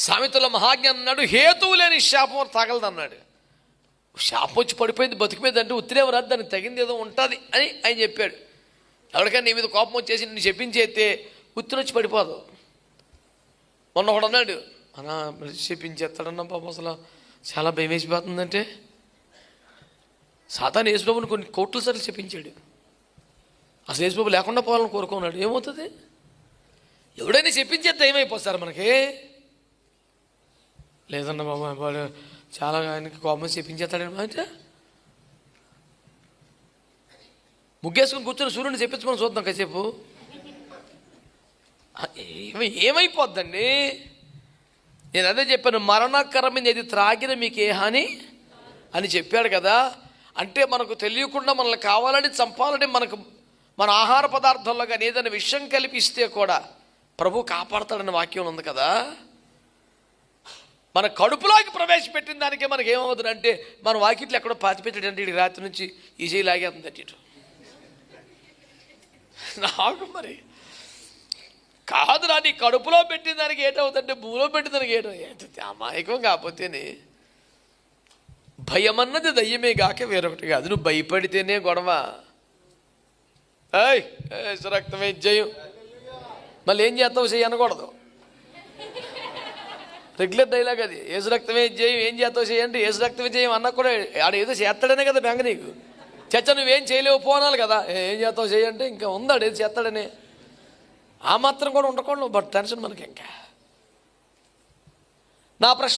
సామెతల మహాజ్ఞానం అన్నాడు, హేతువు లేని శాపం తగలదన్నాడు. శాపం వచ్చి పడిపోయింది బతుకు మీద అంటే ఉత్తినే రాదు, దానికి తగింది ఏదో ఉంటుంది అని ఆయన చెప్పాడు. ఎవరికైనా నీ మీద కోపం వచ్చేసి నిన్ను చెప్పించేస్తే ఉత్తిని వచ్చి పడిపోదు. మొన్న ఒకడు అన్నాడు, అన్నా చెప్పించేస్తాడన్నా పాపం, అసలు చాలా భయం వేసిపోతుందంటే. సాతాను యేసుబాబుని కొన్ని కోట్ల సార్లు చెప్పించాడు. అసలు యేసుబాబు లేకుండా పోవాలని కోరుకున్నాడు. ఏమవుతుంది? ఎవడైనా చెప్పించేస్తే ఏమైపోతారు మనకి? లేదన్న బాబా వాడు చాలా ఆయనకి కోపం చెప్పించేస్తాడని అంటే ముగ్గేసుకుని కూర్చొని సూర్యుని చెప్పించమని చూద్దాం కాసేపు. ఏమైపోద్దండి? నేను అదే చెప్పాను, మరణకరమైన ఏది త్రాగిన మీకు ఏ హాని అని చెప్పాడు కదా. అంటే మనకు తెలియకుండా మనల్ని కావాలని చంపాలని మనకు మన ఆహార పదార్థంలో కానీ ఏదైనా విషయం కలిపిస్తే కూడా ప్రభు కాపాడతాడని వాక్యం ఉంది కదా. మన కడుపులోకి ప్రవేశపెట్టిన దానికే మనకి ఏమవుతుందంటే మన వాకిట్లు ఎక్కడో పాతిపెట్టాడంటే ఇటు రాత్రి నుంచి ఈ చేయి లాగేస్తుంది ఇటు. నాకు మరి కాదురా, నీ కడుపులో పెట్టిన దానికి ఏటవుతుందంటే భూమిలో పెట్టిన దానికి ఏటవుతుంది. అమాయకం కాకపోతేనే. భయం అన్నది దయ్యమే గాక వేరొకటి కాదు. నువ్వు భయపడితేనే గొడవ. రక్తమే జయం, మళ్ళీ ఏం చేస్తావు చెయ్యి అనకూడదు. రెగ్యులర్ డైలాగ్ అది. ఏసు రక్తమే జయం, ఏం చేస్తావు చేయండి. ఏసు రక్తమే జయం అన్నా కూడా ఆడ ఏదో చేస్తాడనే కదా బెంగ నీకు. చచ్చ నువ్వేం చేయలేవు పోనాలి కదా. ఏం చేస్తావు చేయంటే ఇంకా ఉందాడు ఏది చేస్తాడనే ఆ మాత్రం కూడా ఉండకూడదు. బట్ టెన్షన్ మనకి. ఇంకా నా ప్రశ్న